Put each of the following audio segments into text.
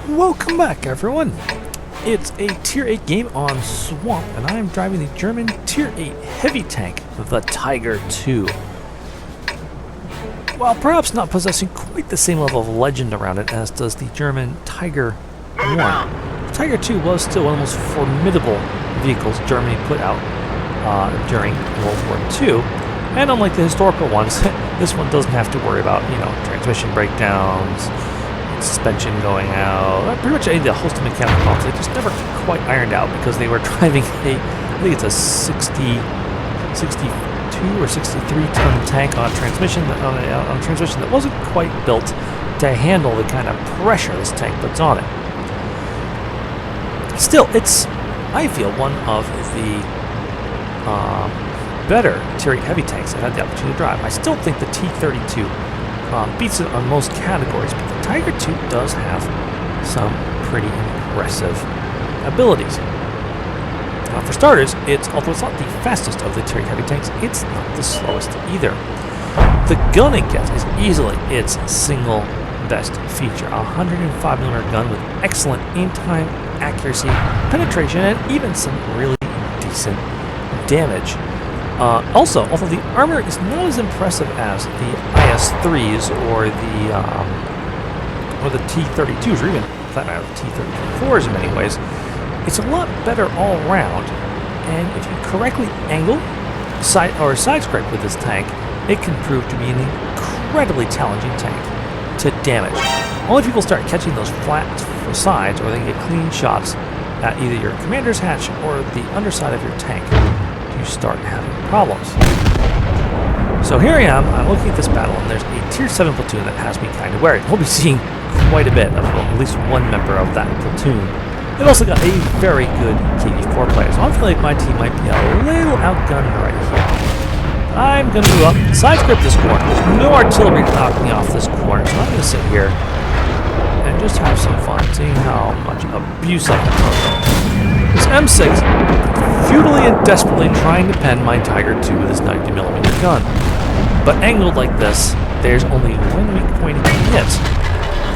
Welcome back, everyone. It's a Tier 8 game on Swamp, and I am driving the German Tier 8 heavy tank, the Tiger II. While perhaps not possessing quite the same level of legend around it as does the German Tiger I, the Tiger II was still one of the most formidable vehicles Germany put out during World War II. And unlike the historical ones, this one doesn't have to worry about, transmission breakdowns, suspension going out, pretty much any of the host of mechanical problems. They just never quite ironed out because they were driving I think it's a 62 or 63 ton tank on a transmission that wasn't quite built to handle the kind of pressure this tank puts on it. Still, it's, I feel, one of the better Tier 8 heavy tanks I've had the opportunity to drive. I still think the T-32 beats it on most categories, but the Tiger II does have some pretty impressive abilities. Now, for starters, although it's not the fastest of the Tier 8 heavy tanks, it's not the slowest either. The gun it gets is easily its single best feature. A 105mm gun with excellent aim-time, accuracy, penetration, and even some really decent damage. Also, although the armor is not as impressive as the IS-3s or the T-32s, or even, for that matter, the T-34s in many ways, it's a lot better all around. And if you correctly angle side scrape with this tank, it can prove to be an incredibly challenging tank to damage. Only people start catching those flat sides, or they can get clean shots at either your commander's hatch or the underside of your tank, you start having problems. So here I am, I'm looking at this battle, and there's a Tier 7 platoon that has me kind of worried. We'll be seeing quite a bit of at least one member of that platoon. They've also got a very good KV-4 player, so I feel like my team might be a little outgunned right here. I'm going to move up, side script this corner. There's no artillery to knock me off this corner, so I'm going to sit here and just have some fun, seeing how much abuse I can throw. This M6, futilely and desperately trying to pen my Tiger II with this 90mm gun. But angled like this, there's only one weak point it can hit,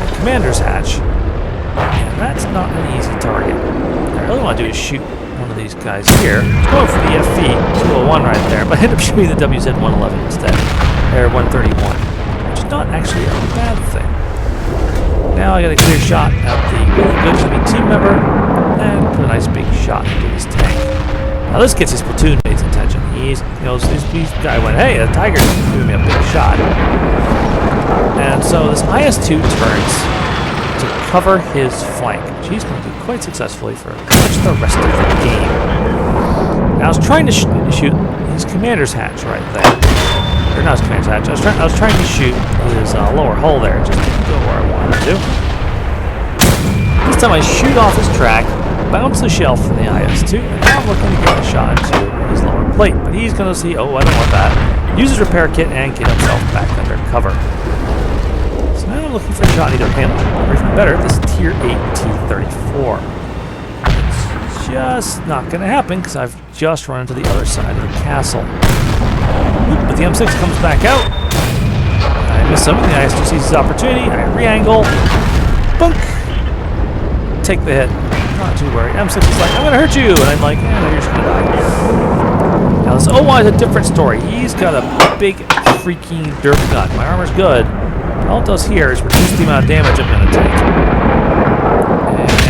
the commander's hatch, and that's not an easy target. What I really want to do is shoot one of these guys here. It's going for the FV 201 right there, but I ended up shooting the WZ-111 instead, or 131, which is not actually a bad thing. Now I got a clear shot at the really good enemy team member, and put a nice big shot into his tank. Now this gets his platoon mate's attention. This guy went, hey, the Tiger's giving me a big shot. And so this IS-2 turns to cover his flank, which he's going to do quite successfully for pretty much the rest of the game. Now I was trying to shoot his commander's hatch right there. Or not his commander's hatch. I was trying to shoot his lower hull there, just to go where I wanted to. This time I shoot off his track, bounce the shell from the IS-2, and now I'm looking to get a shot into his lower plate. But he's going to see, oh, I don't want that. Use his repair kit and get himself back under cover. So now I'm looking for a shot either him, or even better, this Tier 8 T-34. It's just not going to happen because I've just run into the other side of the castle. But the M6 comes back out. I miss him. The IS-2 sees his opportunity. I re-angle. Bunk! Take the hit. Not too worried. M6 is like, I'm going to hurt you! And I'm like, no, you're just going to die. Now this OY is a different story. He's got a big freaking dirt gun. My armor's good. All it does here is reduce the amount of damage I'm going to take.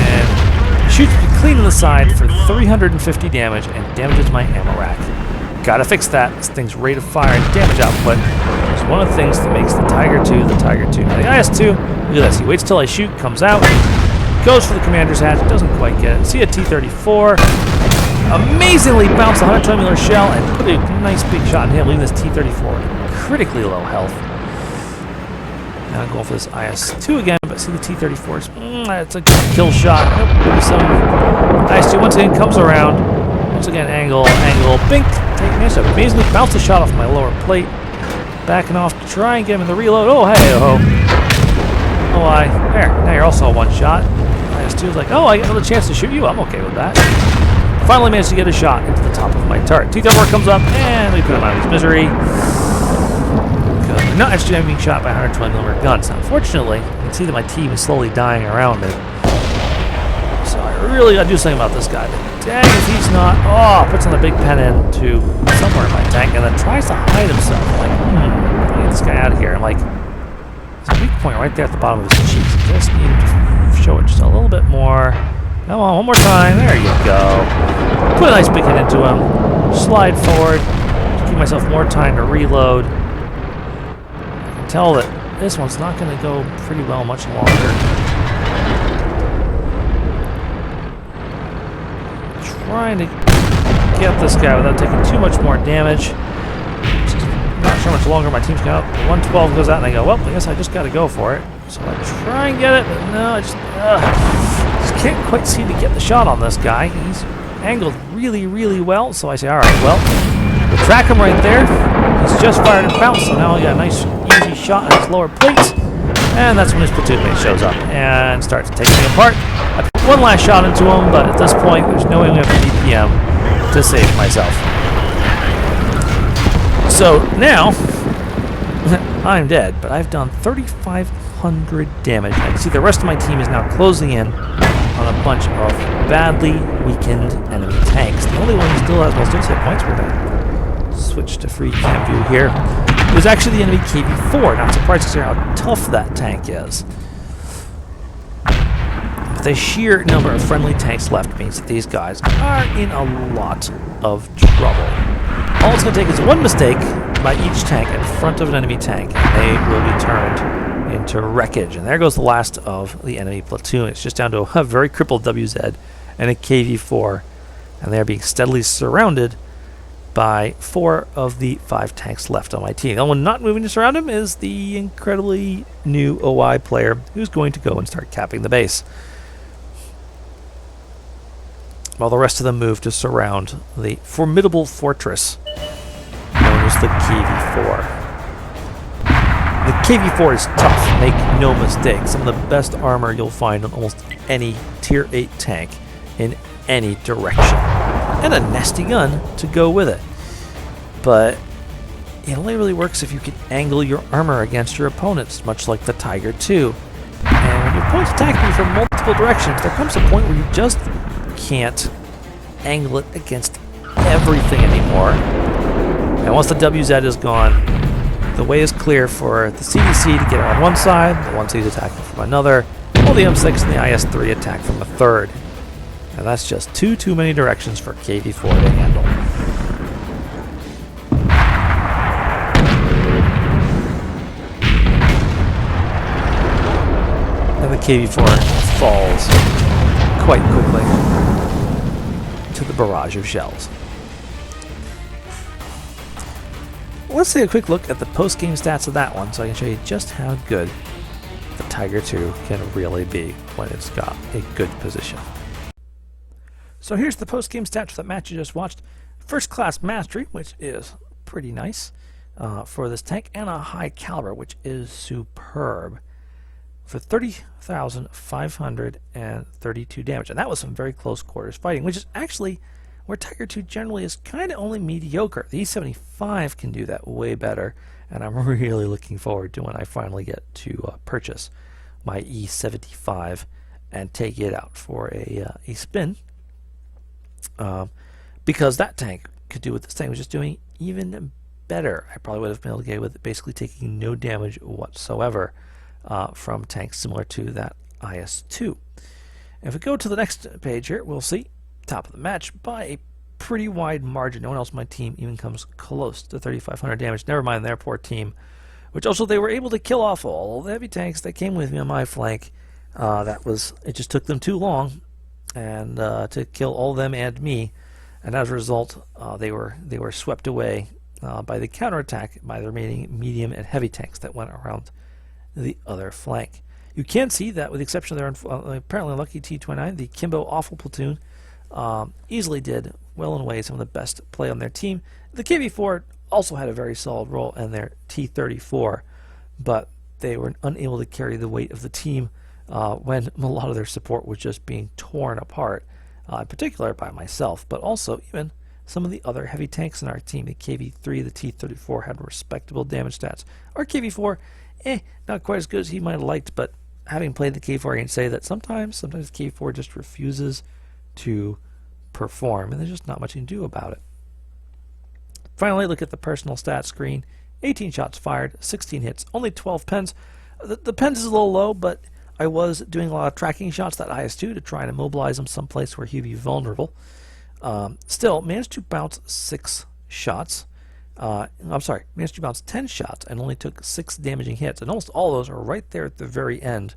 And shoots me clean on the side for 350 damage and damages my ammo rack. Gotta fix that. This thing's rate of fire and damage output is one of the things that makes the Tiger II the Tiger II. Now the IS-2, look at this. He waits till I shoot, comes out, goes for the commander's hatch, doesn't quite get it. See a T-34, amazingly bounced a 120mm shell and put a nice big shot in him, leaving this T-34 in critically low health. Now I'm going for this IS-2 again, but see the T-34's, it's a kill shot. Nope, some IS-2 once again comes around, once again angle, bink, take a amazingly bounce the shot off my lower plate, backing off to try and get him in the reload. Oh, hey, oh. Oh, there, now you're also a one shot. IS-2 is like, oh, I get another chance to shoot you. I'm okay with that. Finally managed to get a shot into the top of my turret. T-34 comes up, and we put him out of his misery. Not actually being shot by 120mm guns. Now, unfortunately, you can see that my team is slowly dying around it. really got to do something about this guy. Dang, if he's not... Oh, puts on a big pen into somewhere in my tank and then tries to hide himself. I'm like, I'll get this guy out of here. I'm like, there's a weak point right there at the bottom of his cheeks. I just need to show it just a little bit more. Come on, one more time. There you go. Put a nice big hit into him. Slide forward. Give myself more time to reload. I can tell that this one's not going to go pretty well much longer. Trying to get this guy without taking too much more damage. I'm not sure how much longer my team's got. 112 goes out and I go, well, I guess I just got to go for it. So I try and get it, but no, I just can't quite seem to get the shot on this guy. He's angled really, really well. So I say, all right, well, we'll track him right there. He's just fired and bounced, so now I got a nice, easy shot at his lower plate. And that's when his platoon mate shows up and starts taking me apart. I put one last shot into him, but at this point, there's no way we have to DPM to save myself. So now, I'm dead, but I've done 3,500 damage. I can see the rest of my team is now closing in on a bunch of badly weakened enemy tanks. The only one who still has most of his hit points, we're going to switch to free cam view here. It was actually the enemy KV-4. Not surprised to see how tough that tank is. The sheer number of friendly tanks left means that these guys are in a lot of trouble. All it's going to take is one mistake by each tank in front of an enemy tank, and they will be turned into wreckage. And there goes the last of the enemy platoon. It's just down to a very crippled WZ and a KV-4, and they're being steadily surrounded by 4 of the 5 tanks left on my team. The only one not moving to surround him is the incredibly new OI player who's going to go and start capping the base, while the rest of them move to surround the formidable fortress known as the KV-4. The KV-4 is tough, make no mistake. Some of the best armor you'll find on almost any Tier 8 tank in any direction. And a nasty gun to go with it. But it only really works if you can angle your armor against your opponents, much like the Tiger II. And when your opponent's attacking you from multiple directions, there comes a point where you just can't angle it against everything anymore. And once the WZ is gone, the way is clear for the CDC to get on one side, the 1C's attacking from another, while the M6 and the IS-3 attack from a third. And that's just too many directions for KV-4 to handle. And the KV-4 falls quite quickly to the barrage of shells. Let's take a quick look at the post-game stats of that one so I can show you just how good the Tiger II can really be when it's got a good position. So here's the post-game stats for that match you just watched. First class mastery, which is pretty nice for this tank, and a high caliber, which is superb, for 30,532 damage. And that was some very close quarters fighting, which is actually where Tiger II generally is kind of only mediocre. The E75 can do that way better, and I'm really looking forward to when I finally get to purchase my E75 and take it out for a spin. Because that tank could do what this tank was just doing even better. I probably would have been able to get with it basically taking no damage whatsoever from tanks similar to that IS-2. If we go to the next page here, we'll see top of the match by a pretty wide margin. No one else on my team even comes close to 3,500 damage. Never mind their poor team, which also they were able to kill off all the heavy tanks that came with me on my flank. It just took them too long and to kill all of them and me, and as a result they were swept away by the counterattack by the remaining medium and heavy tanks that went around the other flank. You can see that with the exception of their apparently lucky T-29, the Kimbo Awful platoon easily did well and away some of the best play on their team. The KV-4 also had a very solid role in their T-34, but they were unable to carry the weight of the team when a lot of their support was just being torn apart, in particular by myself, but also even some of the other heavy tanks in our team. The KV-3, the T-34 had respectable damage stats. Our KV-4, not quite as good as he might have liked, but having played the K4, I can say that sometimes K4 just refuses to perform, and there's just not much you can do about it. Finally, look at the personal stats screen. 18 shots fired, 16 hits, only 12 pens. The pens is a little low, but I was doing a lot of tracking shots, that IS-2, to try and immobilize him someplace where he'd be vulnerable. Still, managed to bounce 6 shots. Managed to bounce 10 shots and only took 6 damaging hits. And almost all of those are right there at the very end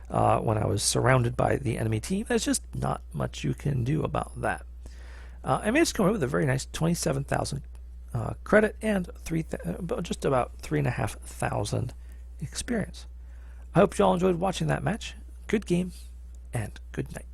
when I was surrounded by the enemy team. There's just not much you can do about that. I managed to come away with a very nice 27,000 credit and just about 3,500 experience. I hope you all enjoyed watching that match. Good game and good night.